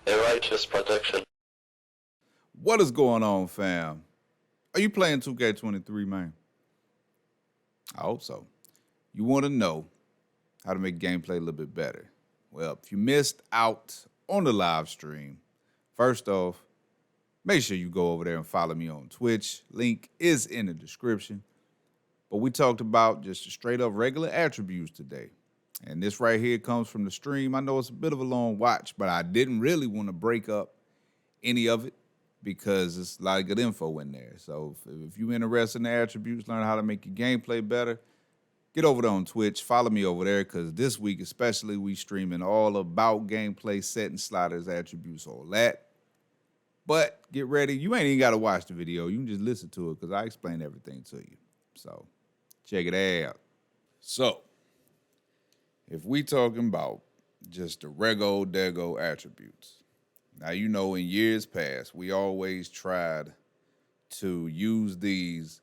A righteous protection. What is going on, fam? Are you playing 2K23, man? I hope so. You want to know how to make gameplay a little bit better. Well, if you missed out on the live stream, first off, make sure you go over there and follow me on Twitch. Link is in the description. But we talked about just straight up regular attributes today. And this right here comes from the stream. I know it's a bit of a long watch, but I didn't really want to break up any of it because it's a lot of good info in there. So if you're interested in the attributes, learn how to make your gameplay better, get over there on Twitch. Follow me over there because this week especially we streaming all about gameplay, setting sliders, attributes, all that. But get ready. You ain't even got to watch the video. You can just listen to it because I explain everything to you. So check it out. So if we talking about just the rego dego attributes, now, you know, in years past, we always tried to use these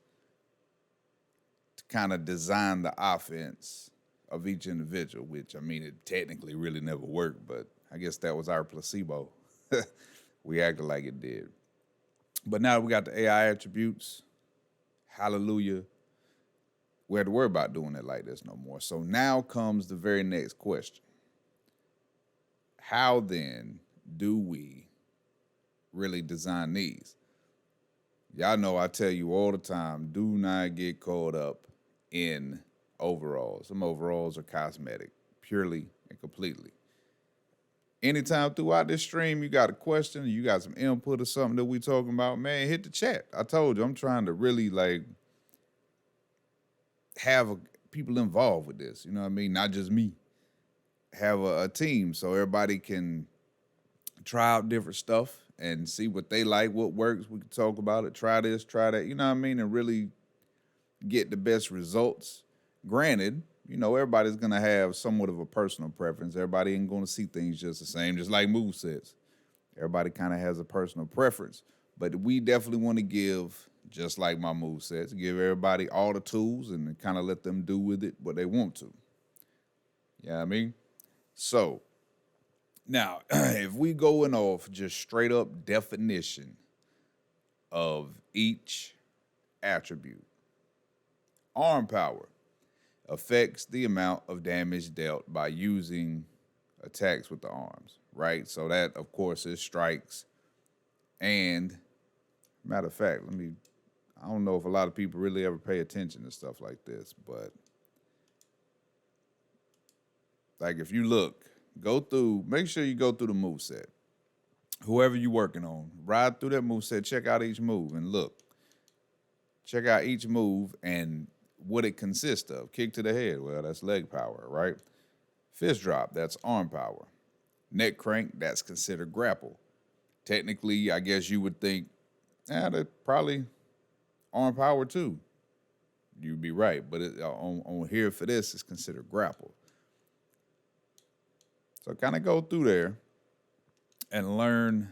to kind of design the offense of each individual, which, I mean, it technically really never worked, but I guess that was our placebo. We acted like it did. But now we got the AI attributes. Hallelujah. We had to worry about doing it like this no more. So now comes the very next question. How then do we really design these? Y'all know I tell you all the time, do not get caught up in overalls. Some overalls are cosmetic, purely and completely. Anytime throughout this stream you got a question, you got some input or something that we talking about, man, hit the chat. I told you, I'm trying to really have people involved with this. You know what I mean? Not just me. Have a team so everybody can try out different stuff and see what they like, what works. We can talk about it. Try this, try that. You know what I mean? And really get the best results. Granted, you know, everybody's gonna have somewhat of a personal preference. Everybody ain't gonna see things just the same, just like movesets. Everybody kind of has a personal preference. But we definitely want to give, just like my movesets, give everybody all the tools and kind of let them do with it what they want to. You know what I mean? So now, if we going off just straight up definition of each attribute, arm power affects the amount of damage dealt by using attacks with the arms, right? So that, of course, is strikes. And matter of fact, I don't know if a lot of people really ever pay attention to stuff like this, but like if you look, make sure you go through the move set. Whoever you're working on, ride through that move set, check out each move and look. Check out each move and what it consists of. Kick to the head, well, that's leg power, right? Fist drop, that's arm power. Neck crank, that's considered grapple. Technically, I guess you would think, that's probably arm power too. You'd be right, but on here for this, it's considered grapple. So kind of go through there and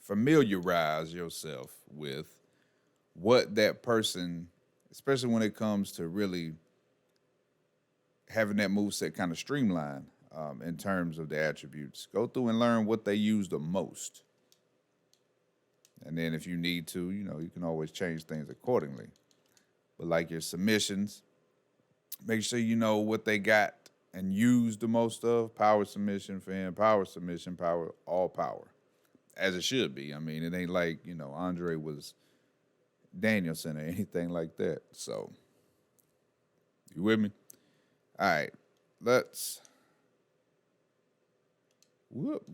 familiarize yourself with what that person, especially when it comes to really having that moveset kind of streamlined in terms of the attributes. Go through and learn what they use the most. And then if you need to, you know, you can always change things accordingly. But like your submissions, make sure you know what they got and use the most of. Power submission for him, power submission, power, all power. As it should be. I mean, it ain't like, you know, Andre was Danielson or anything like that. So, you with me? All right, let's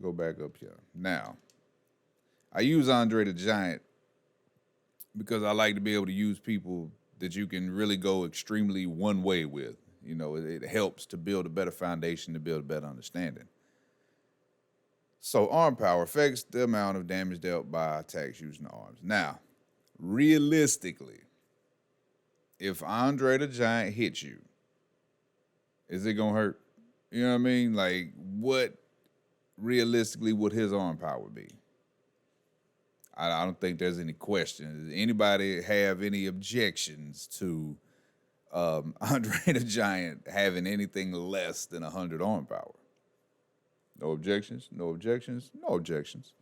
go back up here. Now, I use Andre the Giant because I like to be able to use people that you can really go extremely one way with. You know, it helps to build a better foundation, to build a better understanding. So arm power affects the amount of damage dealt by attacks using the arms. Now, realistically, if Andre the Giant hits you, is it gonna hurt? You know what I mean? Like, what realistically would his arm power be? I don't think there's any question. Does anybody have any objections to Andre the Giant having anything less than 100 arm power? No objections, no objections, no objections.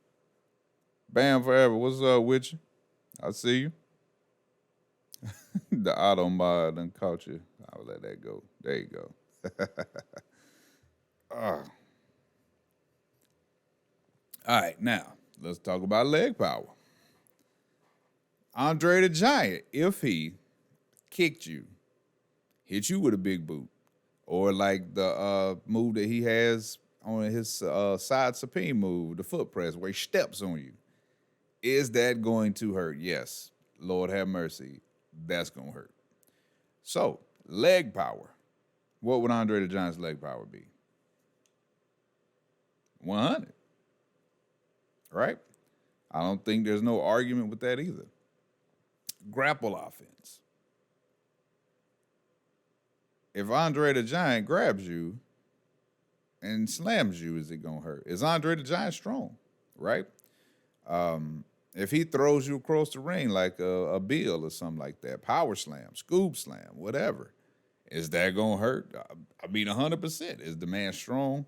Bam forever. What's up with you? I see you. The auto mod done caught you. I'll let that go. There you go. Ah. All right, now let's talk about leg power. Andre the Giant, if he kicked you, hit you with a big boot, or like the move that he has on his side supreme move, the foot press, where he steps on you, is that going to hurt? Yes. Lord have mercy. That's going to hurt. So, leg power. What would Andre the Giant's leg power be? 100. Right? I don't think there's no argument with that either. Grapple offense. If Andre the Giant grabs you and slams you, is it going to hurt? Is Andre the Giant strong? Right? If he throws you across the ring like a Bill or something like that, power slam, scoop slam, whatever, is that going to hurt? I mean, 100%. Is the man strong?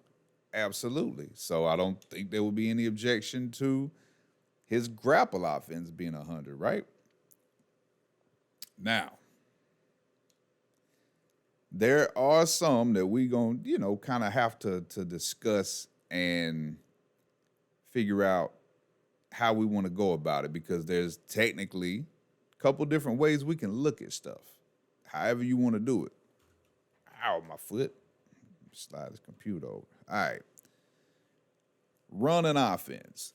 Absolutely. So I don't think there would be any objection to his grapple offense being 100, right? Now, there are some that we going to, kind of have to discuss and figure out how we want to go about it, because there's technically a couple different ways we can look at stuff. However you want to do it. Ow, my foot. Slide this computer over. All right. Running offense.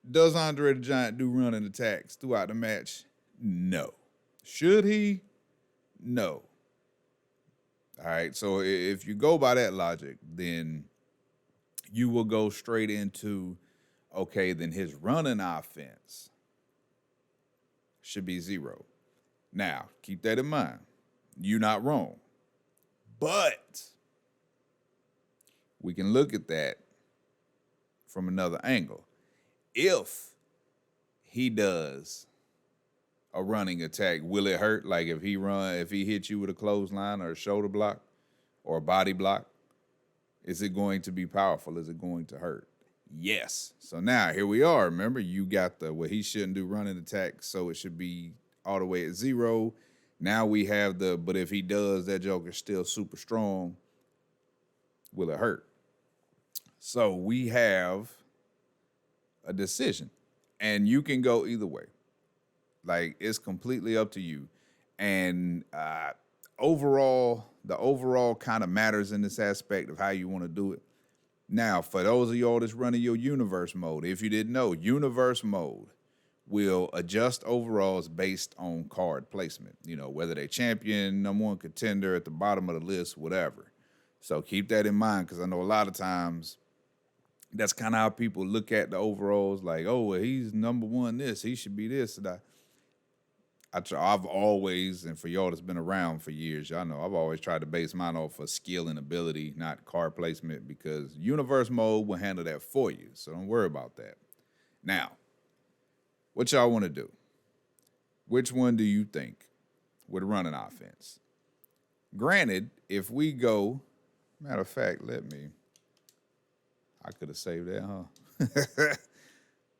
Does Andre the Giant do running attacks throughout the match? No. Should he? No. All right. So if you go by that logic, then you will go straight into, okay, then his running offense should be 0. Now, keep that in mind. You're not wrong. But we can look at that from another angle. If he does a running attack, will it hurt? Like if he hits you with a clothesline or a shoulder block or a body block, is it going to be powerful? Is it going to hurt? Yes. So now here we are. Remember, you got he shouldn't do running attack, so it should be all the way at 0. Now we have but if he does, that joker's still super strong. Will it hurt? So we have a decision, and you can go either way. Like, it's completely up to you. And the overall kind of matters in this aspect of how you want to do it. Now, for those of y'all that's running your universe mode, if you didn't know, universe mode will adjust overalls based on card placement. Whether they champion, number 1 contender at the bottom of the list, whatever. So keep that in mind, because I know a lot of times that's kind of how people look at the overalls, like, oh, well, he's number 1 this, he should be this. And I've always, and for y'all that's been around for years, y'all know I've always tried to base mine off of skill and ability, not card placement, because universe mode will handle that for you. So don't worry about that. Now, what y'all want to do? Which one do you think would run an offense? Granted, if we go, matter of fact, I could have saved that, huh?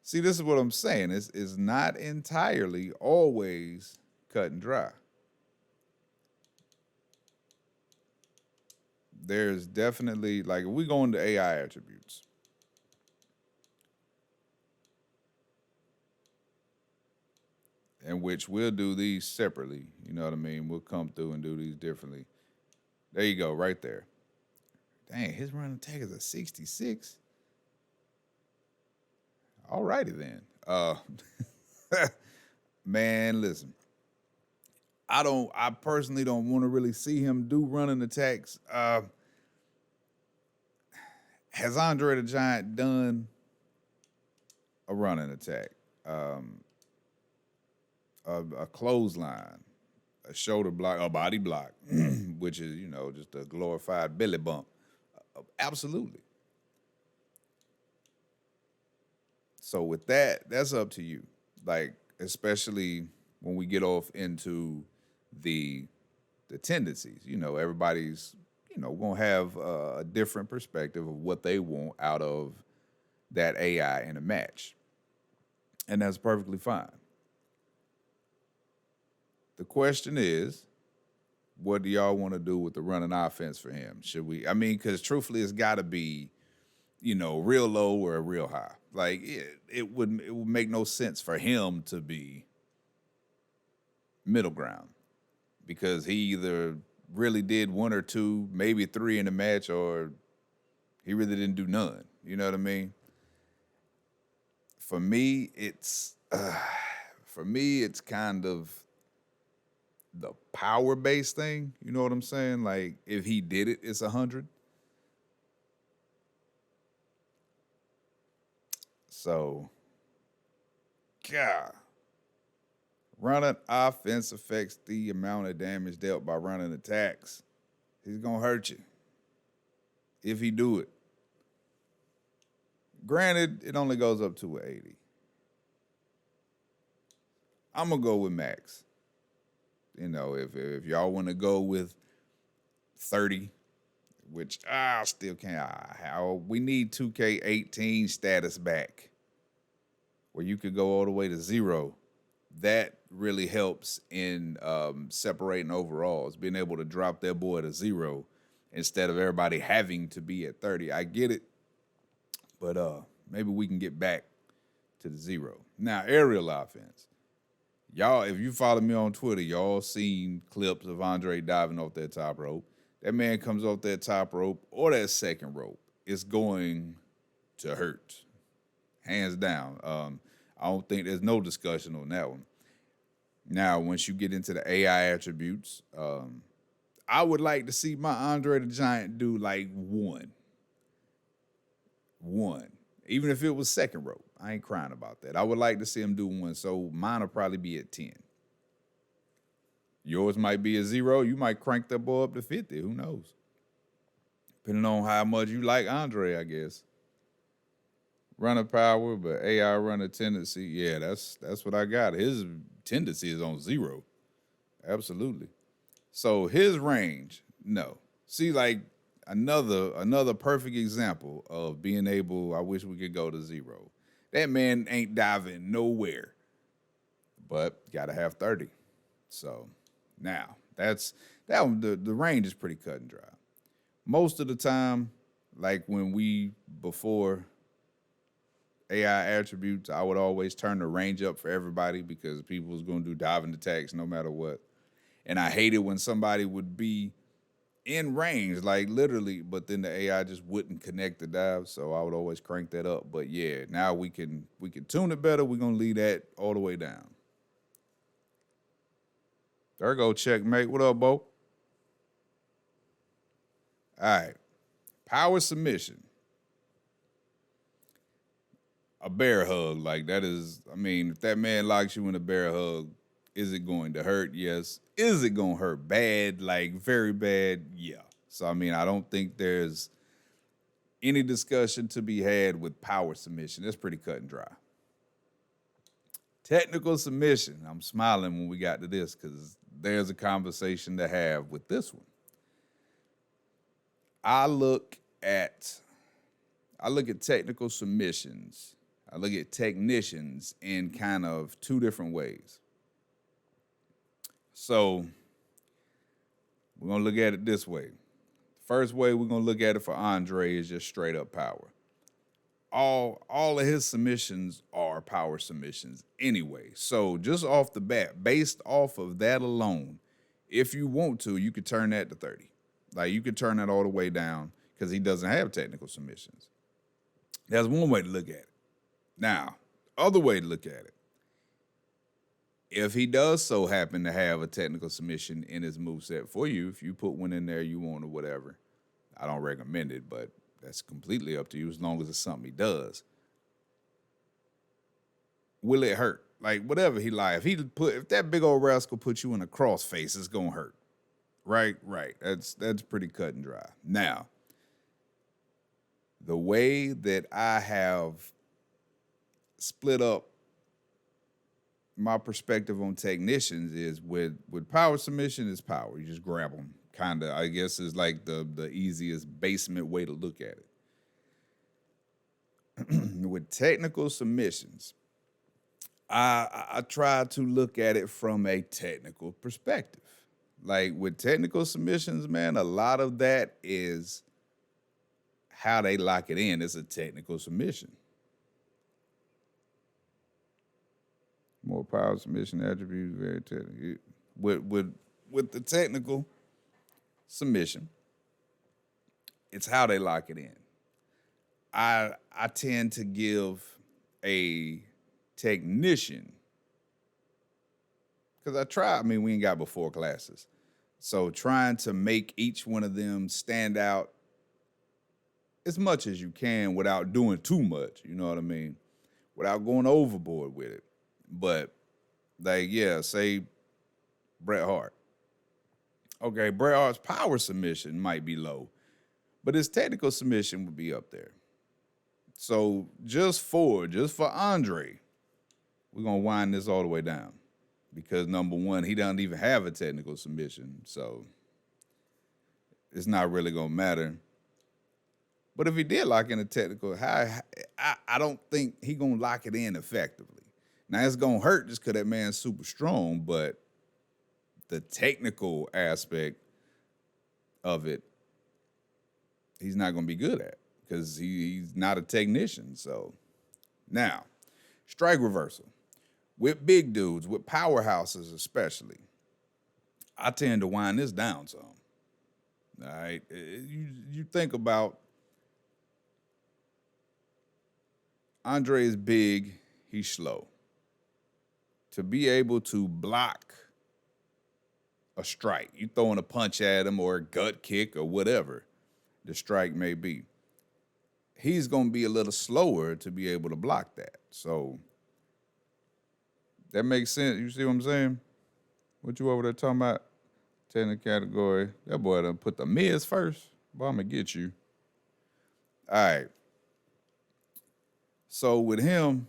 See, this is what I'm saying. It's not entirely always cut and dry. There's definitely, like, if we go into AI attributes, in which we'll do these separately, you know what I mean? We'll come through and do these differently. There you go, right there. Dang, his running attack is a 66. All righty then. Man, listen. I personally don't want to really see him do running attacks. Has Andre the Giant done a running attack? A clothesline, a shoulder block, a body block, which is, just a glorified belly bump. Absolutely. So with that, that's up to you. Like, especially when we get off into the tendencies, everybody's, gonna have a different perspective of what they want out of that AI in a match, and that's perfectly fine. The question is, what do y'all want to do with the running offense for him? Should we? I mean, because truthfully, it's got to be, real low or real high. Like it would make no sense for him to be middle ground because he either really did one or two, maybe three in the match, or he really didn't do none. You know what I mean? For me, it's kind of the power based thing. You know what I'm saying? Like if he did it, it's 100. So, God, running offense affects the amount of damage dealt by running attacks. He's gonna hurt you if he do it. Granted, it only goes up to 80. I'm gonna go with max. If y'all want to go with 30, which I still can't. We need 2K18 status back, where you could go all the way to 0. That really helps in separating overalls, being able to drop that boy to 0 instead of everybody having to be at 30. I get it, but maybe we can get back to the 0. Now, aerial offense. Y'all, if you follow me on Twitter, y'all seen clips of Andre diving off that top rope. That man comes off that top rope or that second rope, it's going to hurt. Hands down. I don't think there's no discussion on that one. Now, once you get into the AI attributes, I would like to see my Andre the Giant do like one. Even if it was second rope. I ain't crying about that. I would like to see him do one, so mine will probably be at 10. Yours might be a 0. You might crank that boy up to 50. Who knows? Depending on how much you like Andre, I guess. Runner power, but AI runner tendency. Yeah, that's what I got. His tendency is on 0. Absolutely. So his range, no. See, like another perfect example of being able, I wish we could go to 0. That man ain't diving nowhere, but got to have 30. So now that one, the range is pretty cut and dry. Most of the time, like before AI attributes, I would always turn the range up for everybody because people was going to do diving attacks no matter what. And I hated when somebody would be in range, like literally, but then the AI just wouldn't connect the dive, so I would always crank that up. But yeah, now we can tune it better. We're gonna leave that all the way down. There go checkmate. What up, Bo? All right. Power submission. A bear hug, like that is, I mean, if that man locks you in a bear hug, is it going to hurt? Yes. Is it going to hurt bad? Like very bad? Yeah. So, I mean, I don't think there's any discussion to be had with power submission. That's pretty cut and dry. Technical submission. I'm smiling when we got to this because there's a conversation to have with this one. I look at technical submissions. I look at technicians in kind of two different ways. So we're going to look at it this way. First way we're going to look at it for Andre is just straight up power. All of his submissions are power submissions anyway. So just off the bat, based off of that alone, if you want to, you could turn that to 30. Like you could turn that all the way down because he doesn't have technical submissions. That's one way to look at it. Now, other way to look at it. If he does so happen to have a technical submission in his moveset for you, if you put one in there you want or whatever, I don't recommend it, but that's completely up to you as long as it's something he does. Will it hurt? Like, whatever he like. If that big old rascal put you in a cross face, it's going to hurt. Right. That's pretty cut and dry. Now, the way that I have split up my perspective on technicians is with power submission is power. You just grab them, Kind of, I guess, is like the easiest basement way to look at it. With technical submissions, I try to look at it from a technical perspective. Like with technical submissions, man, a lot of that is how they lock it in. It's a technical submission. More power submission attributes, very technical. With the technical submission, it's how they lock it in. I tend to give a technician, because I mean, we ain't got before classes. So trying to make each one of them stand out as much as you can without doing too much, you know what I mean? Without going overboard with it. But like, yeah, say Bret Hart. Okay, Bret Hart's power submission might be low, but his technical submission would be up there. So just for Andre, we're gonna wind this all the way down. Because number one, he doesn't even have a technical submission, so it's not really gonna matter. But if he did lock in a technical, I don't think he gonna lock it in effectively. Now it's gonna hurt just because that man's super strong, but the technical aspect of it, he's not gonna be good at because he's not a technician. So now, strike reversal. With big dudes, with powerhouses especially, I tend to wind this down some. All right, you think about Andre is big, he's slow. To be able to block a strike, you throwing a punch at him or a gut kick or whatever the strike may be, he's going to be a little slower to be able to block that. So that makes sense. You see what I'm saying? What you over there talking about? Technical category. That boy done put the Miz first. Boy, I'm going to get you. All right. So with him,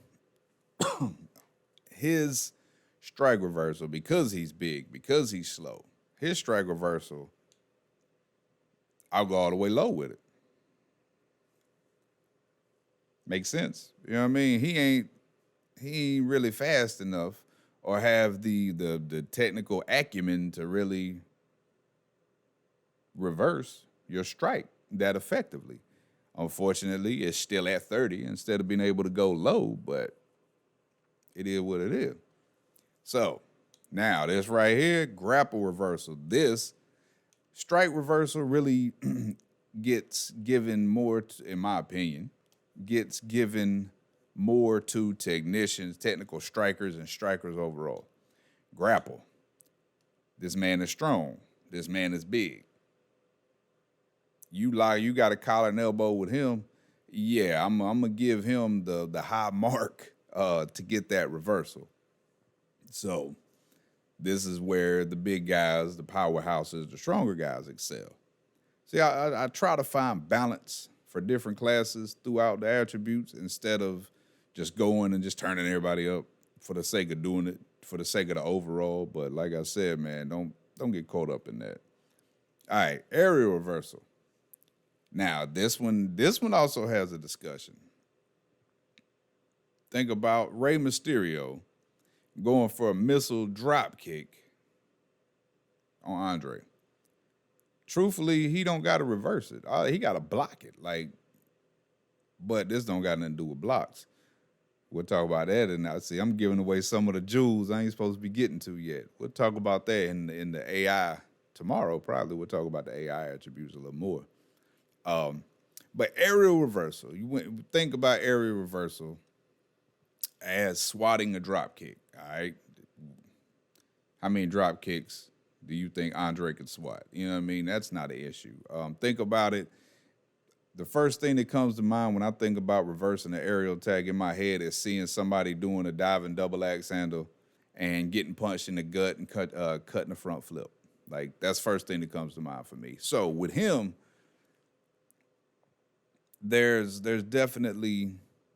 his strike reversal, because he's big, because he's slow, his strike reversal, I'll go all the way low with it. Makes sense. You know what I mean? He ain't really fast enough or have the technical acumen to really reverse your strike that effectively. Unfortunately, it's still at 30 instead of being able to go low, but it is what it is. So now this right here, grapple reversal. This strike reversal really gets given more, in my opinion, gets given more to technicians, technical strikers, and strikers overall. Grapple. This man is strong. This man is big. You got a collar and elbow with him. Yeah, I'm gonna give him the high mark to get that reversal. So this is where the big guys, the powerhouses, the stronger guys excel. See, I try to find balance for different classes throughout the attributes instead of just going and just turning everybody up for the sake of doing it, for the sake of the overall. But like I said, man, don't get caught up in that. All right, aerial reversal. Now, this one also has a discussion. Think about Rey Mysterio going for a missile drop kick on Andre. Truthfully, he don't got to reverse it. He got to block it. But this don't got nothing to do with blocks. We'll talk about that, and I see I'm giving away some of the jewels I ain't supposed to be getting to yet. We'll talk about that in the AI tomorrow. Probably we'll talk about the AI attributes a little more. But aerial reversal, you think about aerial reversal as swatting a drop kick. All right, how many drop kicks do you think Andre could swat? You know what I mean? That's not an issue. Think about it. The first thing that comes to mind when I think about reversing the aerial tag in my head is seeing somebody doing a diving double axe handle and getting punched in the gut and cutting the front flip. Like, that's first thing that comes to mind for me. So with him, there's definitely,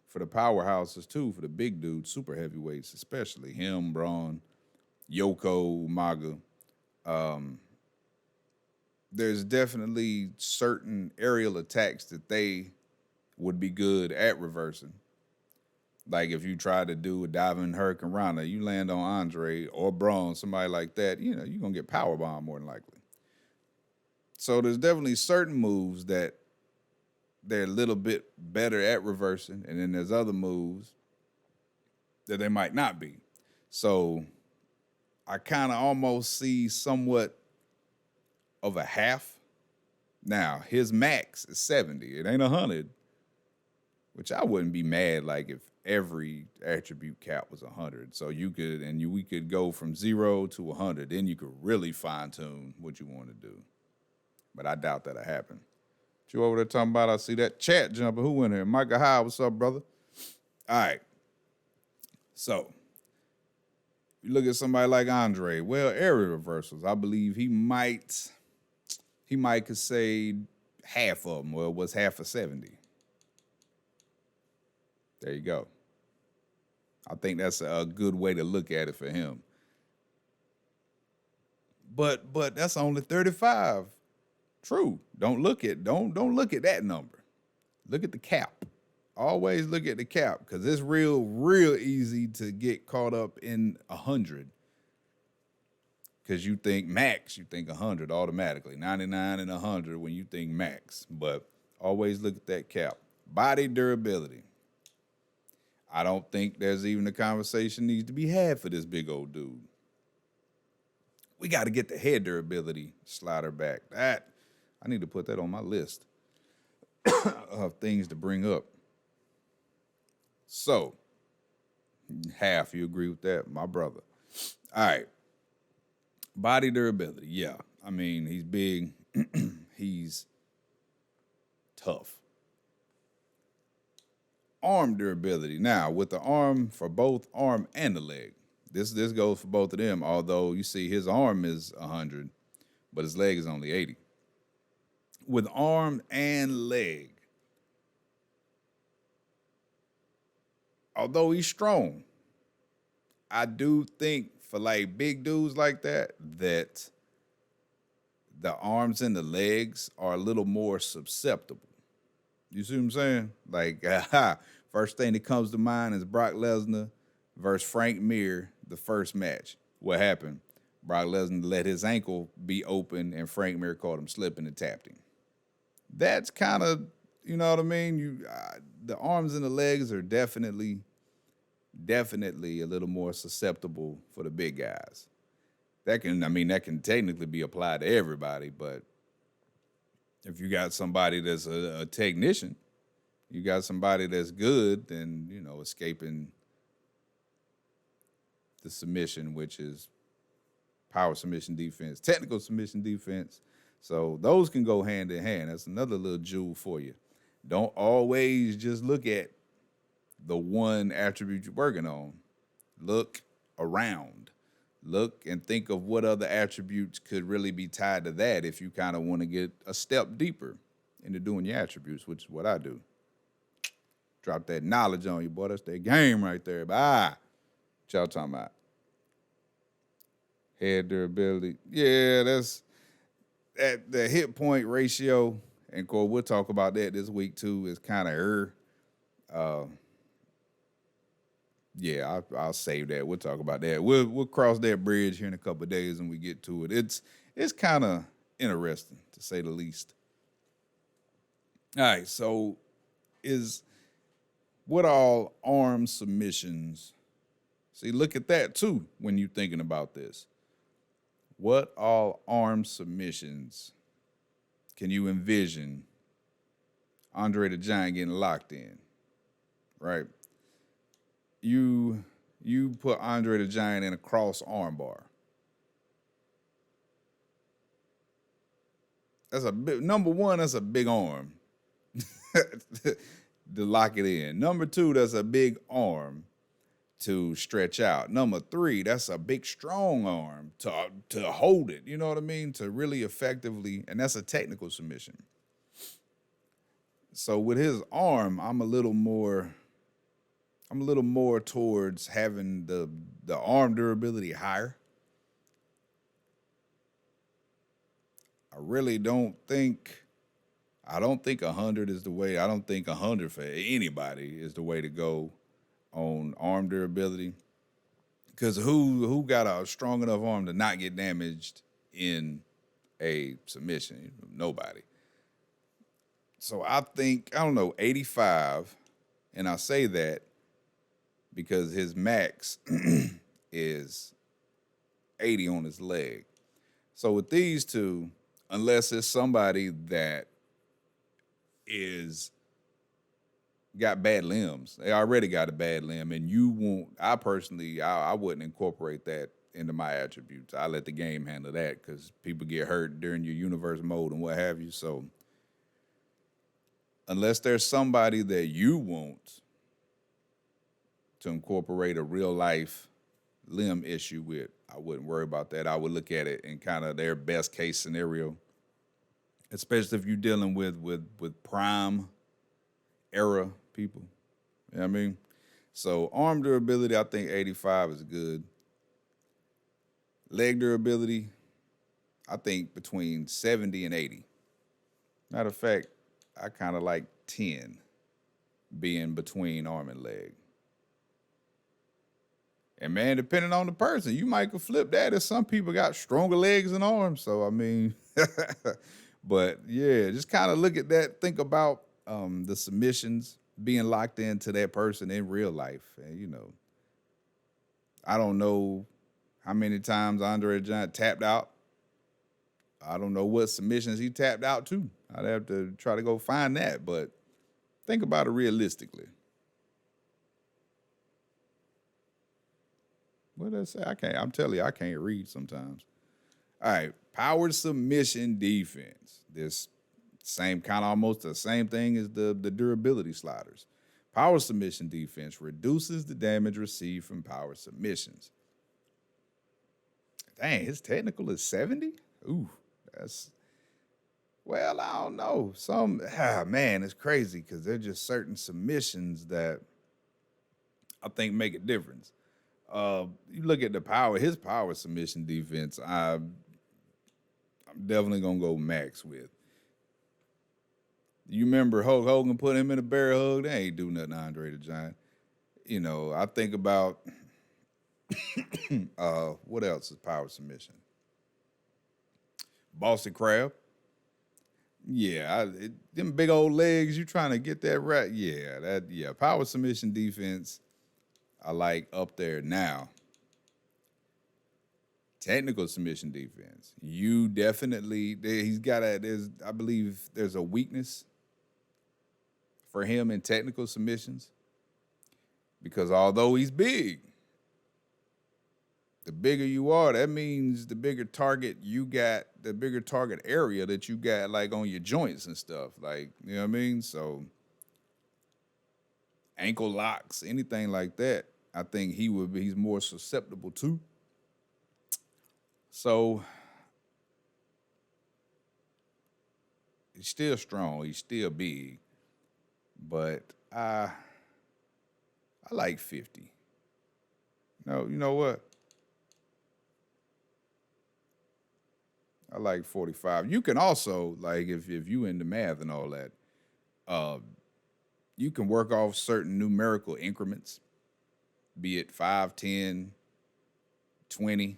for the powerhouses too, for the big dudes, super heavyweights, especially him, Braun, Yoko, Umaga, there's definitely certain aerial attacks that they would be good at reversing. Like if you try to do a diving Hurricane Rana, you land on Andre or Braun, somebody like that, you're gonna get power bomb more than likely. So there's definitely certain moves that they're a little bit better at reversing, and then there's other moves that they might not be. So I kind of almost see somewhat of a half. Now his max is 70. It ain't 100, which I wouldn't be mad like if every attribute cap was 100. So we could go from 0 to 100. Then you could really fine tune what you want to do. But I doubt that'll happen. What you over there talking about? I see that chat jumping. Who in here? Micah High, what's up, brother? All right. So you look at somebody like Andre. Well, area reversals. I believe he might could say half of them. Well, it was half of 70. There you go. I think that's a good way to look at it for him. But that's only 35. True. Don't look at that number. Look at the cap. Always look at the cap because it's real easy to get caught up in 100. Because you think max, you think 100 automatically. 99 and 100 when you think max. But always look at that cap. Body durability. I don't think there's even a conversation needs to be had for this big old dude. We got to get the head durability slider back. That I need to put that on my list of things to bring up. So, half, you agree with that, my brother. All right. Body durability, yeah. I mean, he's big. He's tough. Arm durability. Now, with the arm for both arm and the leg. This goes for both of them, although you see his arm is 100, but his leg is only 80. With arm and leg, although he's strong, I do think for like big dudes like that the arms and the legs are a little more susceptible. You see what I'm saying? Like, first thing that comes to mind is Brock Lesnar versus Frank Mir, the first match. What happened? Brock Lesnar let his ankle be open, and Frank Mir caught him slipping and tapped him. That's kind of, you know what I mean? The arms and the legs are definitely a little more susceptible for the big guys. That can technically be applied to everybody, but if you got somebody that's a technician, you got somebody that's good, then, escaping the submission, which is power submission defense, technical submission defense. So those can go hand in hand. That's another little jewel for you. Don't always just look at the one attribute you're working on. Look around. Look and think of what other attributes could really be tied to that if you kind of want to get a step deeper into doing your attributes, which is what I do. Drop that knowledge on you, boy. That's that game right there. What y'all talking about? Head durability. Yeah, that's at the hit point ratio. And we'll talk about that this week too. Is kind of yeah, I'll save that. We'll talk about that. We'll cross that bridge here in a couple of days when we get to it. It's kind of interesting, to say the least. All right, so what all arm submissions? See, look at that too when you're thinking about this. What all arm submissions can you envision Andre the Giant getting locked in? Right? You put Andre the Giant in a cross arm bar. That's number one, that's a big arm to lock it in. Number two, that's a big arm to stretch out. Number three, that's a big strong arm to hold it. You know what I mean? To really effectively, and that's a technical submission. So with his arm, I'm a little more towards having the arm durability higher. I really don't think. I don't think 100 is the way. I don't think 100 for anybody is the way to go on arm durability. Because who got a strong enough arm to not get damaged in a submission? Nobody. So I think, I don't know, 85, and I say that because his max is 80 on his leg. So with these two, unless it's somebody that is got bad limbs, they already got a bad limb, and you won't. I wouldn't incorporate that into my attributes. I let the game handle that because people get hurt during your universe mode and what have you. So unless there's somebody that you want to incorporate a real life limb issue with, I wouldn't worry about that. I would look at it in kind of their best case scenario, especially if you're dealing with prime era people. You know what I mean? So arm durability, I think 85 is good. Leg durability, I think between 70 and 80. Matter of fact, I kind of like 10 being between arm and leg. And man, depending on the person, you might could flip that if some people got stronger legs and arms. So I mean, but yeah, just kind of look at that. Think about the submissions being locked into that person in real life. And you know, I don't know how many times Andre the Giant tapped out. I don't know what submissions he tapped out to. I'd have to try to go find that, but think about it realistically. What did I say? I'm telling you, I can't read sometimes. All right, power submission defense. This same kind of almost the same thing as the durability sliders. Power submission defense reduces the damage received from power submissions. Dang, his technical is 70? Ooh, well, I don't know. Man, it's crazy because there's just certain submissions that I think make a difference. You look at his power submission defense, I'm definitely going to go max with. You remember Hulk Hogan put him in a bear hug? They ain't do nothing to Andre the Giant. You know, I think about what else is power submission? Boston Crab. Yeah, them big old legs, you trying to get that right. Yeah, power submission defense, I like up there now. Technical submission defense. You definitely, I believe there's a weakness for him in technical submissions because although he's big, the bigger you are, that means the bigger target you got, the bigger target area that you got like on your joints and stuff. Like, you know what I mean? So ankle locks, anything like that, I think he's more susceptible to. So he's still strong, he's still big, but I like 50. No, you know what? I like 45. You can also, like, if you into math and all that, you can work off certain numerical increments, be it 5, 10, 20.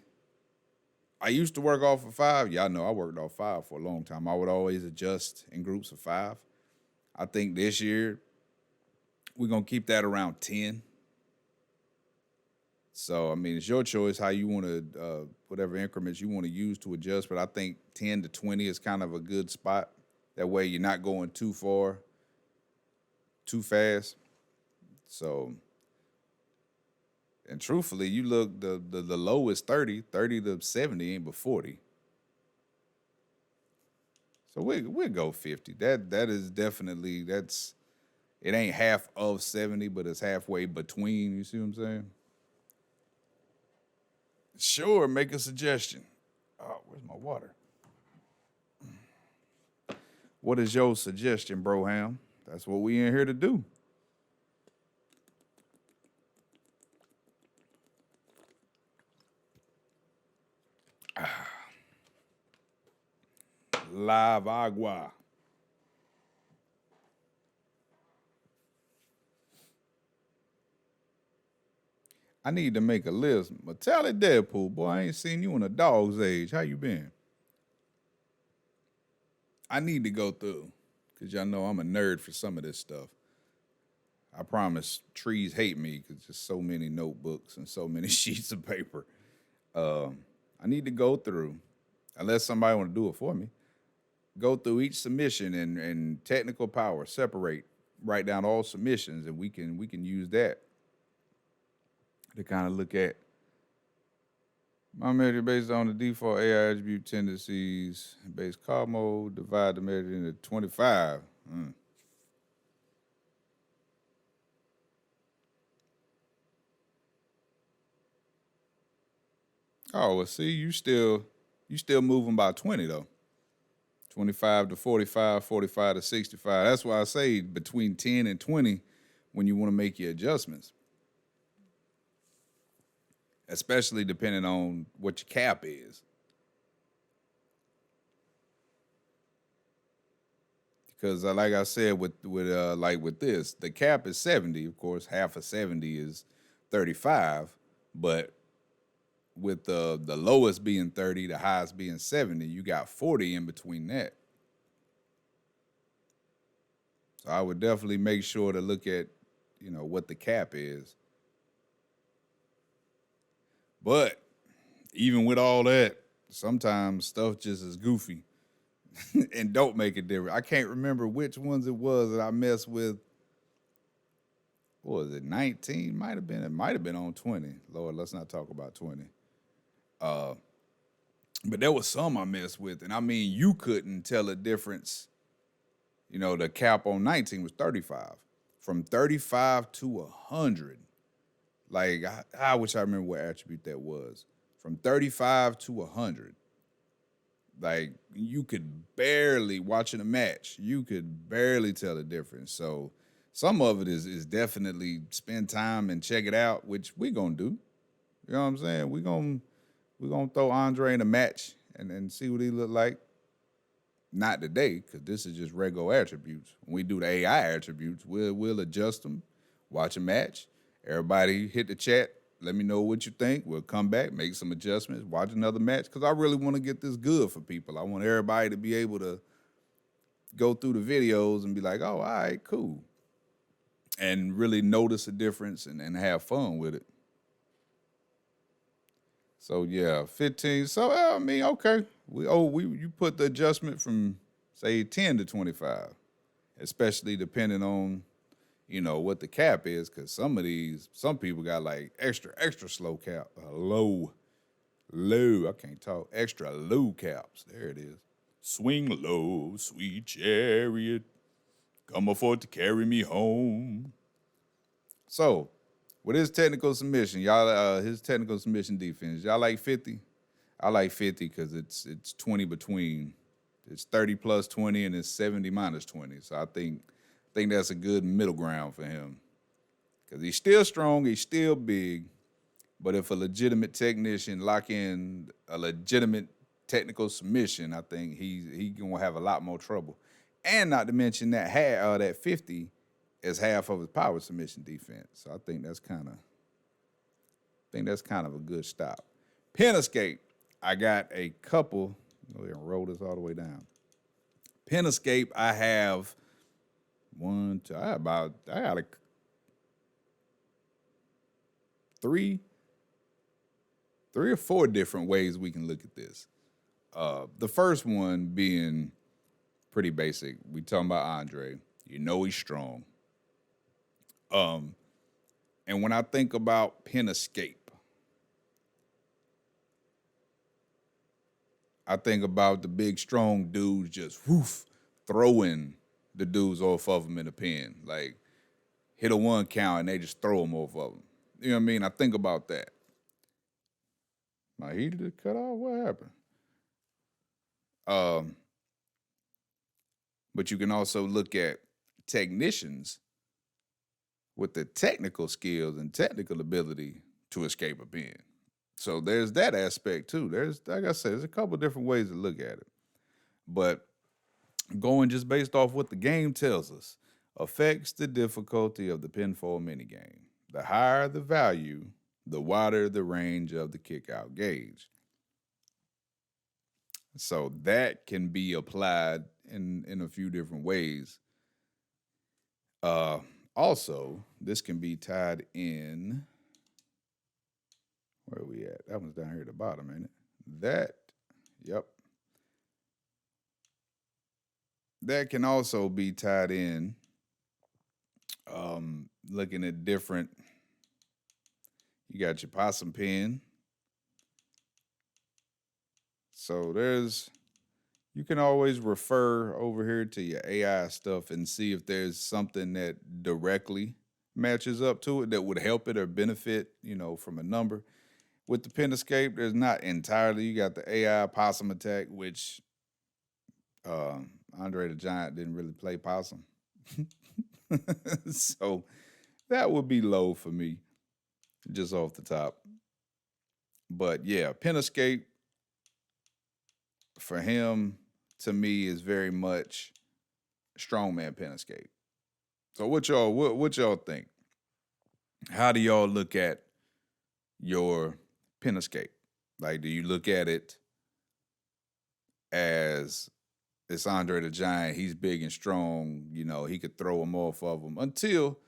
I used to work off of 5. Y'all know I worked off 5 for a long time. I would always adjust in groups of 5. I think this year we're going to keep that around 10. So, I mean, it's your choice how you want to, whatever increments you want to use to adjust. But I think 10 to 20 is kind of a good spot. That way you're not going too far, too fast. So, and truthfully, you look, the low is 30. 30 to 70 ain't but 40. So we'll go 50. That is definitely, it ain't half of 70, but it's halfway between. You see what I'm saying? Sure, make a suggestion. Oh, where's my water? What is your suggestion, Broham? That's what we in here to do. Live agua. I need to make a list. But tell it, Deadpool, boy, I ain't seen you in a dog's age. How you been? I need to go through, because y'all know I'm a nerd for some of this stuff. I promise trees hate me because there's so many notebooks and so many sheets of paper. I need to go through, unless somebody want to do it for me, go through each submission and technical power, separate, write down all submissions, and we can use that to kind of look at my measure based on the default AI attribute tendencies, base call mode, divide the measure into 25. Oh, well, see, you still moving by 20 though. 25 to 45, 45 to 65. That's why I say between 10 and 20 when you want to make your adjustments. Especially depending on what your cap is. Because like I said, with this, the cap is 70. Of course, half of 70 is 35. But with the lowest being 30, the highest being 70, you got 40 in between that. So I would definitely make sure to look at, what the cap is. But even with all that, sometimes stuff just is goofy and don't make it different. I can't remember which ones it was that I messed with. What was it, 19? It might have been on 20. Lord, let's not talk about 20. But there was some I messed with, and I mean, you couldn't tell a difference. The cap on 19 was 35. From 35 to 100. Like, I wish I remember what attribute that was. From 35 to 100. Like, you could barely, watching a match, you could barely tell the difference. So some of it is definitely spend time and check it out, which we gonna do. You know what I'm saying? We're gonna throw Andre in a match and see what he look like. Not today, because this is just regular attributes. When we do the AI attributes, we'll adjust them, watch a match. Everybody hit the chat. Let me know what you think. We'll come back, make some adjustments, watch another match, because I really want to get this good for people. I want everybody to be able to go through the videos and be like, oh, all right, cool. And really notice a difference and have fun with it. So, yeah, 15. So, I mean, okay. You put the adjustment from, say, 10 to 25, especially depending on what the cap is, because some people got like extra slow cap, low, I can't talk, extra low caps. There it is. Swing low, sweet chariot, come afford to carry me home. So, with his technical submission, y'all, his technical submission defense, y'all like 50? I like 50 because it's 20 between. It's 30 plus 20 and it's 70 minus 20. So I think that's a good middle ground for him. Because he's still strong, he's still big, but if a legitimate technician lock in a legitimate technical submission, I think he's gonna have a lot more trouble. And not to mention that that 50 is half of his power submission defense. So I think that's kind of a good stop. Pin escape. I got a couple. Go ahead and roll this all the way down. Pin escape, I have one, two, I got three or four different ways we can look at this. The first one being pretty basic. We talking about Andre. He's strong. And when I think about pin escape, I think about the big, strong dudes just throwing the dudes off of them in the pin. Like, hit a 1 count and they just throw them off of them. You know what I mean? I think about that. My heater cut off? What happened? But you can also look at technicians with the technical skills and technical ability to escape a pin. So there's that aspect too. There's, like I said, there's a couple different ways to look at it. But going just based off what the game tells us, affects the difficulty of the pinfall minigame. The higher the value, the wider the range of the kick out gauge. So that can be applied in a few different ways. Uh, Also, this can be tied in. Where are we at? That one's down here at the bottom, ain't it? Yep. That can also be tied in. Looking at different. You got your possum pen. So you can always refer over here to your AI stuff and see if there's something that directly matches up to it that would help it or benefit, from a number. With the pen escape, there's not entirely. You got the AI possum attack, which uh, Andre the Giant didn't really play possum. So that would be low for me, just off the top. But yeah, pen escape for him to me is very much strongman pen escape. So what y'all think? How do y'all look at your pen escape? Like, do you look at it as it's Andre the Giant? He's big and strong. He could throw him off of him until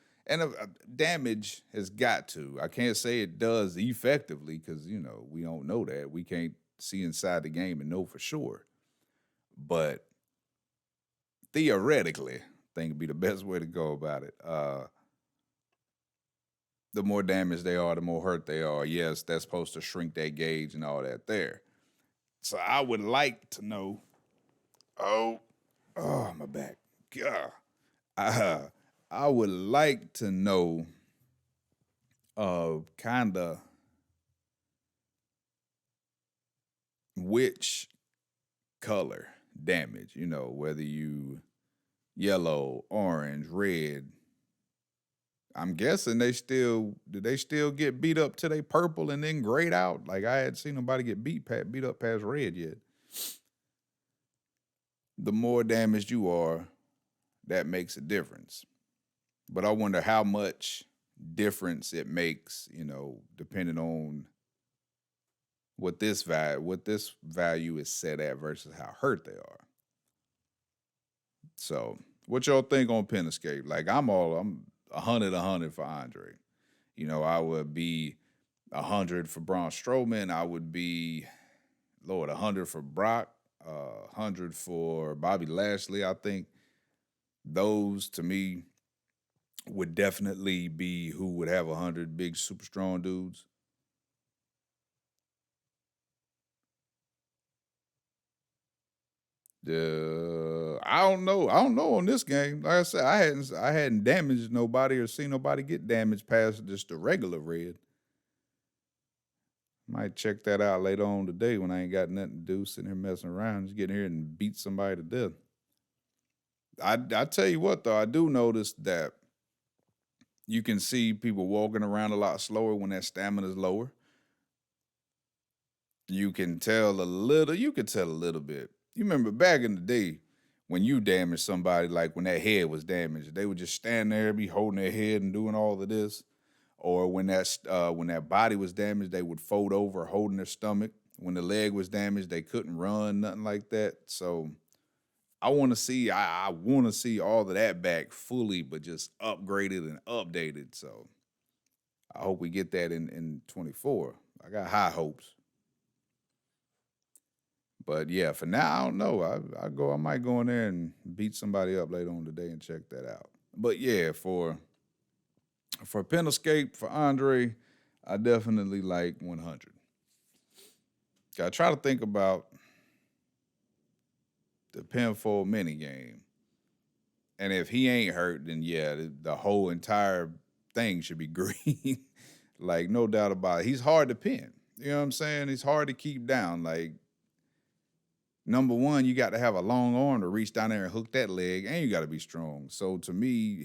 damage has got to. I can't say it does effectively because we don't know that. We can't see inside the game and know for sure. But theoretically, I think it'd be the best way to go about it. The more damage they are, the more hurt they are. Yes, that's supposed to shrink that gauge and all that there. So I would like to know. Oh, my back. God. I would like to know kind of which color damage, whether you yellow, orange, red. I'm guessing did they still get beat up till they purple and then grayed out? Like I had seen nobody get beat up past red yet. The more damaged you are, that makes a difference. But I wonder how much difference it makes, depending on what this value is set at versus how hurt they are. So, what y'all think on pen escape? Like I'm 100 for Andre. I would be 100 for Braun Strowman. I would be, Lord, 100 for Brock, 100 for Bobby Lashley. I think those to me would definitely be who would have 100 big super strong dudes. I don't know. I don't know on this game. Like I said, I hadn't damaged nobody or seen nobody get damaged past just the regular red. Might check that out later on today when I ain't got nothing to do, sitting here messing around, just getting here and beat somebody to death. I tell you what though, I do notice that you can see people walking around a lot slower when that stamina is lower. You can tell a little. You could tell a little bit. You remember back in the day when you damaged somebody, like when that head was damaged, they would just stand there, be holding their head and doing all of this. Or when that body was damaged, they would fold over, holding their stomach. When the leg was damaged, they couldn't run, nothing like that. So I want to see. I want to see all of that back fully, but just upgraded and updated. So I hope we get that in 24. I got high hopes. But yeah, for now, I don't know. I might go in there and beat somebody up later on today and check that out. But yeah, for pen escape for Andre, I definitely like 100. I try to think about the pinfall mini game, and if he ain't hurt, then yeah, the whole entire thing should be green. Like no doubt about it. He's hard to pin. You know what I'm saying? He's hard to keep down. Like number one, you got to have a long arm to reach down there and hook that leg, and you got to be strong. So to me,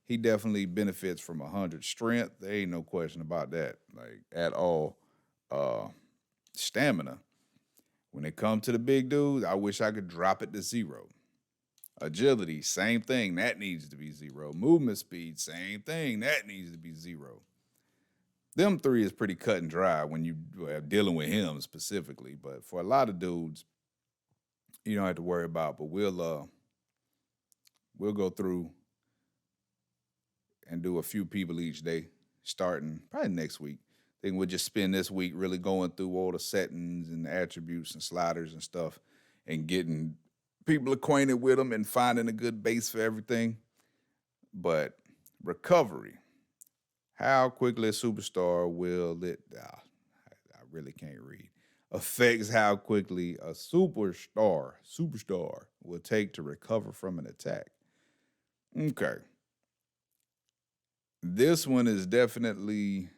he definitely benefits from 100 strength. There ain't no question about that, like at all. Stamina. When it comes to the big dudes, I wish I could drop it to 0. Agility, same thing. That needs to be 0. Movement speed, same thing. That needs to be 0. Them 3 is pretty cut and dry when you are dealing with him specifically. But for a lot of dudes, you don't have to worry about. But we'll go through and do a few people each day, starting probably next week. I think we'll just spend this week really going through all the settings and attributes and sliders and stuff and getting people acquainted with them and finding a good base for everything. But recovery, how quickly a superstar will it, I really can't read, affects how quickly a superstar will take to recover from an attack. Okay. This one is definitely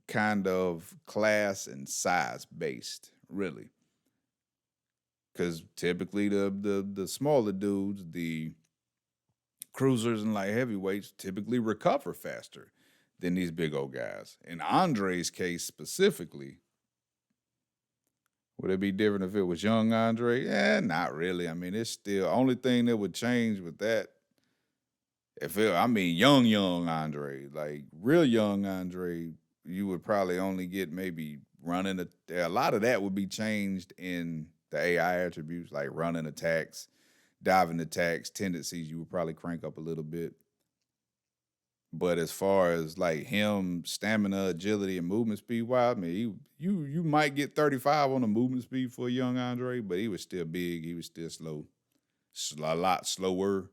kind of class and size based, really. Because typically the smaller dudes, the cruisers and light heavyweights, typically recover faster than these big old guys. In Andre's case specifically, would it be different if it was young Andre? Yeah, not really. I mean, it's still only thing that would change with that. Young Andre, like real young Andre, you would probably only get maybe running a lot of that would be changed in the AI attributes, like running attacks, diving attacks, tendencies, you would probably crank up a little bit. But as far as like him, stamina, agility, and movement speed, I mean, you might get 35 on the movement speed for a young Andre, but he was still big. He was still slow, a lot slower.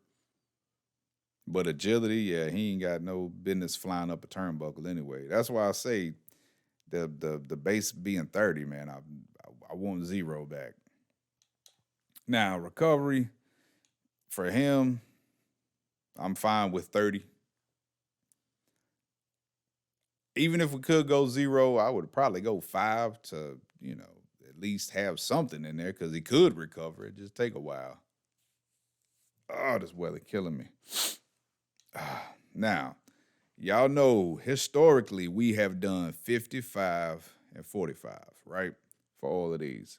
But agility, yeah, he ain't got no business flying up a turnbuckle anyway. That's why I say the base being 30, man. I want 0 back. Now recovery for him, I'm fine with 30. Even if we could go 0, I would probably go 5 to, at least have something in there because he could recover. It just take a while. Oh, this weather killing me. Now, y'all know historically we have done 55 and 45, right? For all of these.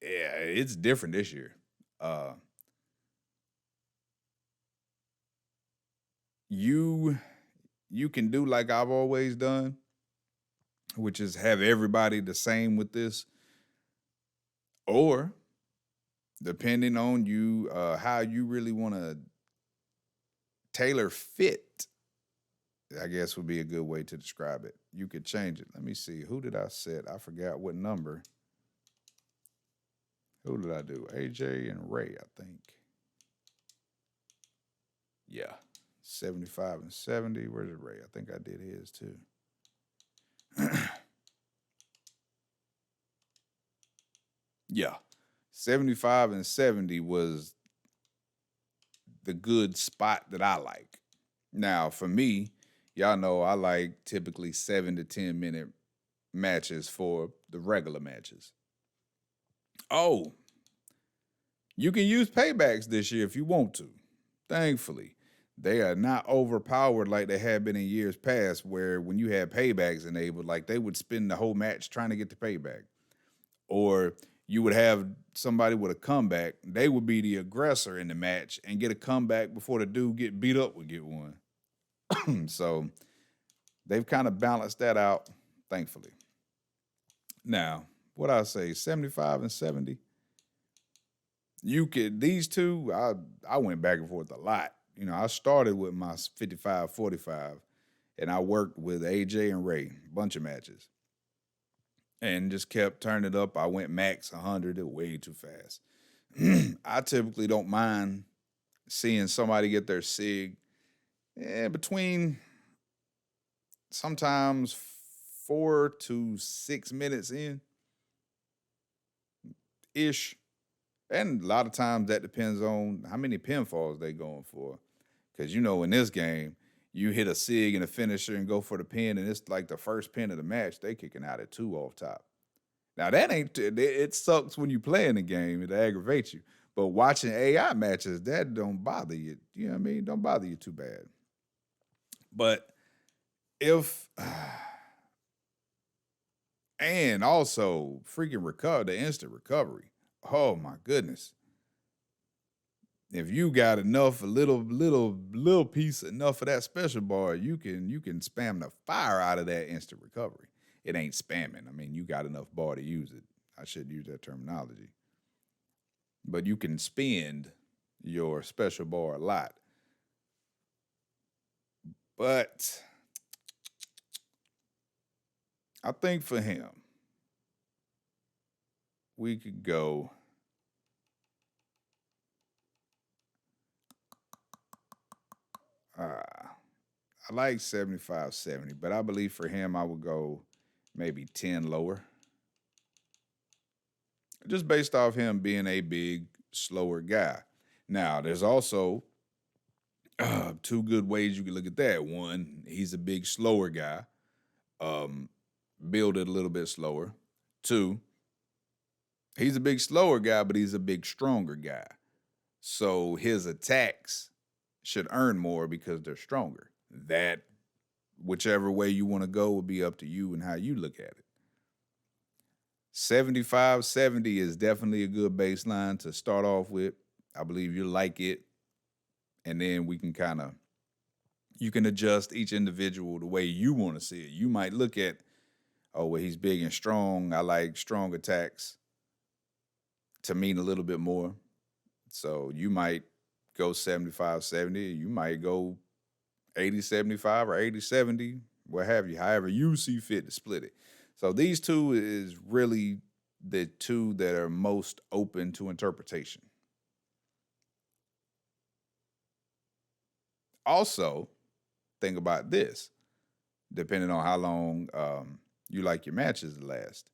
Yeah, it's different this year. You can do like I've always done, which is have everybody the same with this, or depending on you, how you really want to tailor fit, I guess would be a good way to describe it. You could change it. Let me see. Who did I set? I forgot what number. Who did I do? AJ and Ray, I think. Yeah. 75 and 70. Where's Ray? I think I did his too. Yeah. 75 and 70 was the good spot that I like. Now, for me, y'all know I like typically 7 to 10 minute matches for the regular matches. Oh, you can use paybacks this year if you want to. Thankfully, they are not overpowered like they have been in years past, where when you had paybacks enabled, like they would spend the whole match trying to get the payback. Or you would have somebody with a comeback. They would be the aggressor in the match and get a comeback before the dude get beat up would get one. So they've kind of balanced that out, thankfully. Now, what I say, 75 and 70. These two, I went back and forth a lot. I started with my 55-45, and I worked with AJ and Ray, a bunch of matches. And just kept turning it up. I went max 100, way too fast. I typically don't mind seeing somebody get their SIG between sometimes 4 to 6 minutes in-ish. And a lot of times that depends on how many pinfalls they going for. Because, in this game, you hit a SIG and a finisher and go for the pin, and it's like the first pin of the match, they kicking out at 2 off top. Now, it sucks when you play in the game. It aggravates you. But watching AI matches, that don't bother you. You know what I mean? Don't bother you too bad. But if... And also freaking recover the instant recovery. Oh my goodness. If you got enough, a little piece, enough of that special bar, you can spam the fire out of that instant recovery. It ain't spamming. I mean, you got enough bar to use it. I should use that terminology. But you can spend your special bar a lot. But I think for him, we could go. I like 75, 70, but I believe for him, I would go maybe 10 lower. Just based off him being a big, slower guy. Now, there's also two good ways you can look at that. One, he's a big, slower guy. Um, Build it a little bit slower. Two, he's a big, slower guy, but he's a big, stronger guy. So his attacks should earn more because they're stronger. That, whichever way you want to go, will be up to you and how you look at it. 75, 70 is definitely a good baseline to start off with. I believe you like it. And then we can you can adjust each individual the way you want to see it. You might look at, oh, well, he's big and strong. I like strong attacks to mean a little bit more. So you might go 75, 70. You might go 80, 75 or 80, 70, what have you, however you see fit to split it. So these two is really the two that are most open to interpretation. Also, think about this, depending on how long you like your matches to last.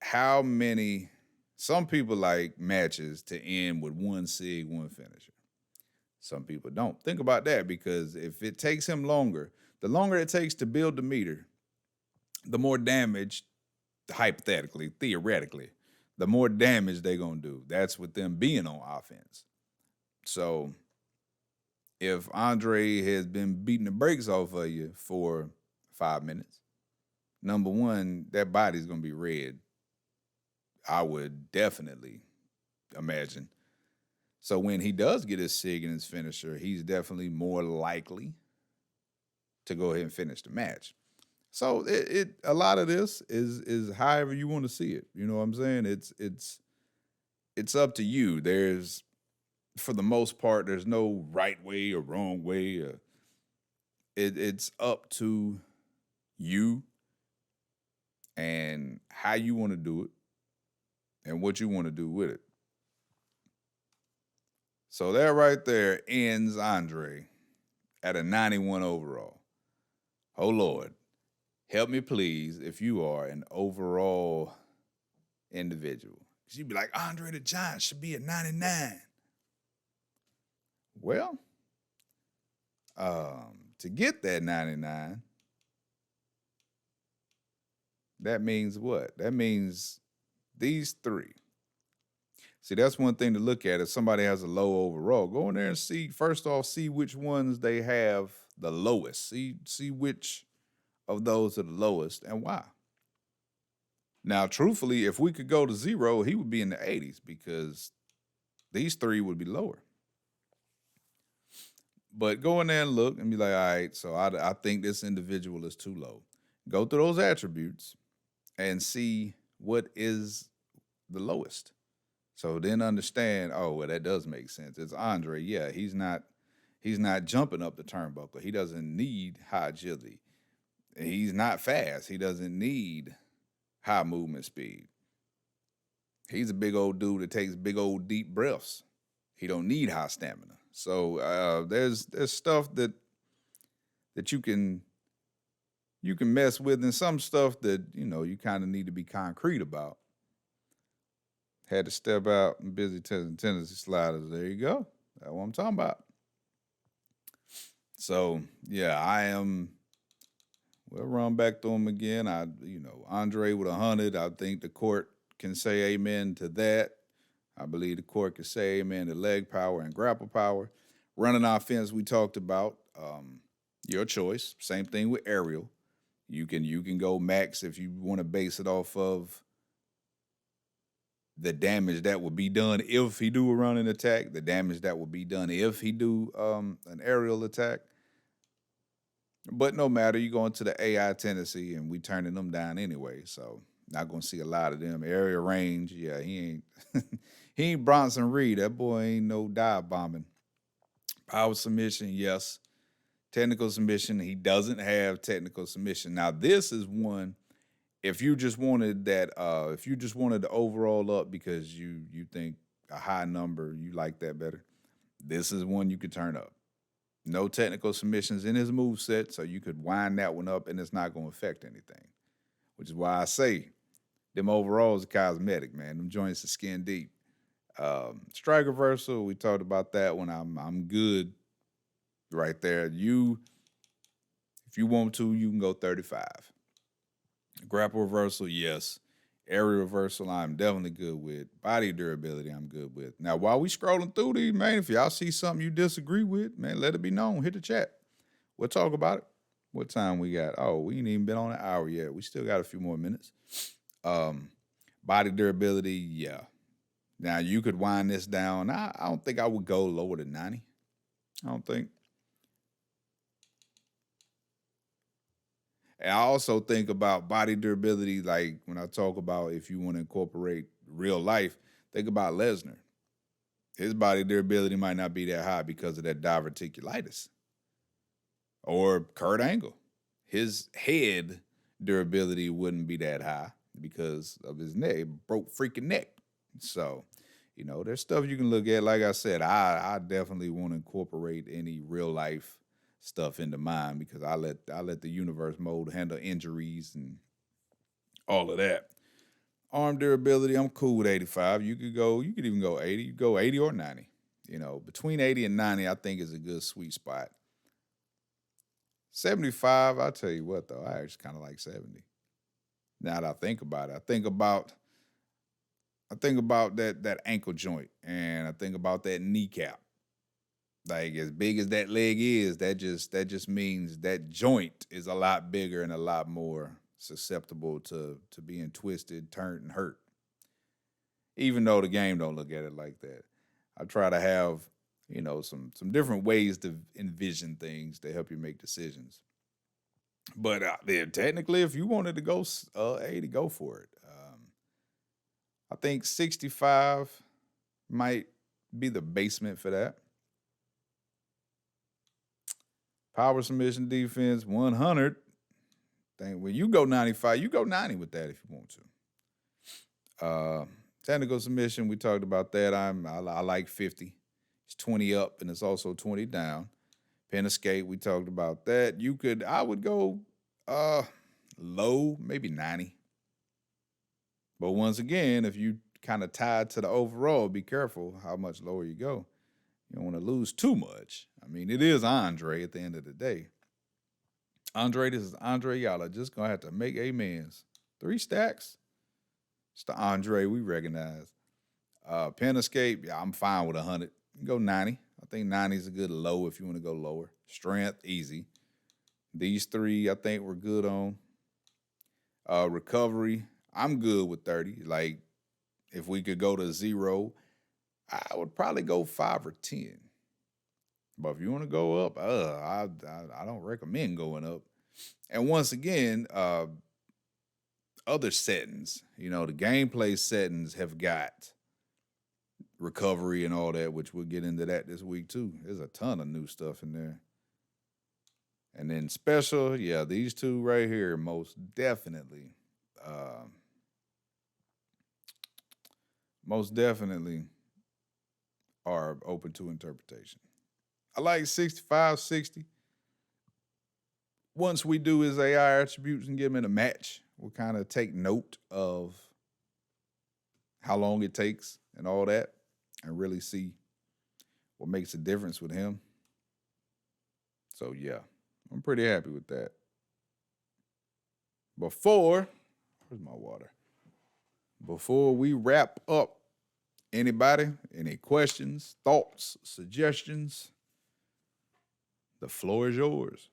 How many, some people like matches to end with one sig, one finisher. Some people don't. Think about that, because if it takes him longer, the longer it takes to build the meter, the more damage, hypothetically, theoretically, the more damage they're going to do. That's with them being on offense. So if Andre has been beating the brakes off of you for 5 minutes, number one, that body's going to be red. I would definitely imagine. So when he does get his sig and his finisher, he's definitely more likely to go ahead and finish the match. So it a lot of this is however you want to see it. You know what I'm saying? It's up to you. There's, for the most part, there's no right way or wrong way. It's up to you and how you want to do it and what you want to do with it. So that right there ends Andre at a 91 overall. Oh, Lord. Help me, please, if you are an overall individual. Because you'd be like, Andre the Giant should be at 99. Well, to get that 99, that means what? That means these three. See, that's one thing to look at. If somebody has a low overall, go in there and see, first off, see which ones they have the lowest. See which of those are the lowest and why. Now, truthfully, if we could go to 0, he would be in the 80s because these three would be lower. But go in there and look and be like, all right, so I think this individual is too low. Go through those attributes and see what is the lowest. So then understand, oh, well, that does make sense. It's Andre. Yeah, he's not jumping up the turnbuckle. He doesn't need high agility. He's not fast. He doesn't need high movement speed. He's a big old dude that takes big old deep breaths. He don't need high stamina. So there's stuff that you can mess with, and some stuff that you kind of need to be concrete about. Had to step out and busy tendency sliders. There you go. That's what I'm talking about. So yeah, I am. We'll run back to him again. Andre with 100. I think the court can say amen to that. I believe the court can say amen to leg power and grapple power. Running offense, we talked about. Your choice. Same thing with aerial. You can go max if you want to base it off of the damage that would be done if he do a running attack, the damage that would be done if he do an aerial attack. But no matter, you go into the AI tendency and we turning them down anyway. So not gonna see a lot of them. Area range, yeah, he ain't he ain't Bronson Reed. That boy ain't no dive bombing. Power submission, yes. Technical submission, he doesn't have technical submission. Now, this is one, if you just wanted that, if you just wanted the overall up because you think a high number, you like that better, this is one you could turn up. No technical submissions in his move set, so you could wind that one up and it's not going to affect anything. Which is why I say them overalls are cosmetic, man. Them joints are skin deep. Strike reversal, we talked about that one. I'm good right there. If you want to, you can go 35. Grapple reversal, yes. Area reversal, I'm definitely good with. Body durability, I'm good with. Now, while we scrolling through these, man, if y'all see something you disagree with, man, let it be known. Hit the chat. We'll talk about it. What time we got? Oh, we ain't even been on an hour yet. We still got a few more minutes. Body durability, yeah. Now, you could wind this down. I don't think I would go lower than 90. I don't think. And I also think about body durability, like when I talk about if you want to incorporate real life, think about Lesnar. His body durability might not be that high because of that diverticulitis. Or Kurt Angle. His head durability wouldn't be that high because of his neck, broke freaking neck. So, there's stuff you can look at. Like I said, I definitely want to incorporate any real life stuff into mine because I let the universe mode handle injuries and all of that. Arm durability, I'm cool with 85. You could even go 80. You go 80 or 90. Between 80 and 90, I think is a good sweet spot. 75, I'll tell you what though, I actually kind of like 70. Now that I think about it, I think about that ankle joint and I think about that kneecap. Like as big as that leg is, that just means that joint is a lot bigger and a lot more susceptible to being twisted, turned, and hurt. Even though the game don't look at it like that. I try to have, some different ways to envision things to help you make decisions. But technically, if you wanted to go 80, go for it. I think 65 might be the basement for that. Power submission defense, 100. When you go 95, you go 90 with that if you want to. Technical submission, we talked about that. I like 50. It's 20 up and it's also 20 down. Pin escape, we talked about that. I would go low, maybe 90. But once again, if you kind of tied to the overall, be careful how much lower you go. You don't want to lose too much. I mean, it is Andre at the end of the day. This is Andre. Y'all are just going to have to make amens. 3 stacks. It's the Andre we recognize. Pin escape, yeah, I'm fine with 100. You can go 90. I think 90 is a good low if you want to go lower. Strength, easy. These 3, I think we're good on. Recovery, I'm good with 30. Like, if we could go to 0, I would probably go 5 or 10. But if you want to go up, I don't recommend going up. And once again, other settings, the gameplay settings have got recovery and all that, which we'll get into that this week too. There's a ton of new stuff in there. And then special, yeah, these 2 right here, most definitely are open to interpretation. I like 65, 60. Once we do his AI attributes and get him in a match, we'll kind of take note of how long it takes and all that and really see what makes a difference with him. So, yeah, I'm pretty happy with that. Where's my water? Before we wrap up, anybody, any questions, thoughts, suggestions? The floor is yours.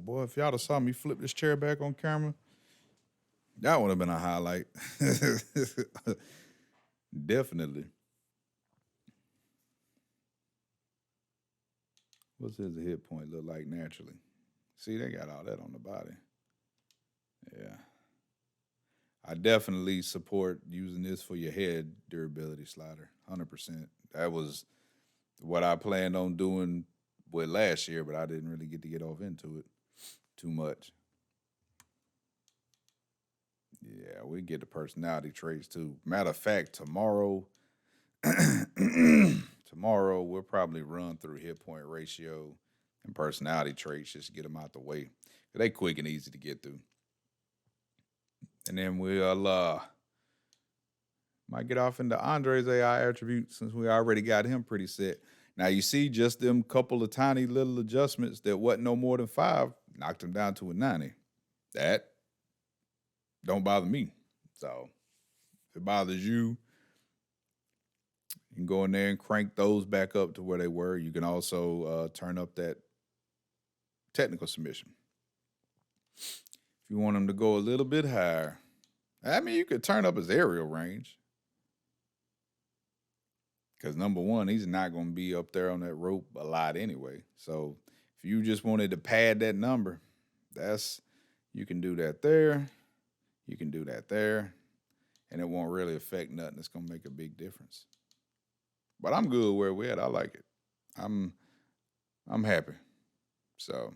boy, if y'all have saw me flip this chair back on camera, that would have been a highlight. Definitely. What's his hit point look like naturally? See, they got all that on the body. Yeah. I definitely support using this for your head durability slider. 100%. That was what I planned on doing with last year, but I didn't really get off into it too much. Yeah, we get the personality traits too. Matter of fact, tomorrow we'll probably run through hit point ratio and personality traits just to get them out the way. They quick and easy to get through. And then we'll might get off into Andre's AI attributes since we already got him pretty set. Now you see just them couple of tiny little adjustments that wasn't no more than 5 knocked him down to a 90. That don't bother me. So if it bothers you, you can go in there and crank those back up to where they were. You can also turn up that technical submission. If you want them to go a little bit higher, I mean, you could turn up his aerial range. Because number one, he's not going to be up there on that rope a lot anyway. So if you just wanted to pad that number, you can do that there. You can do that there. And it won't really affect nothing. It's going to make a big difference. But I'm good where we're at. I like it. I'm happy. So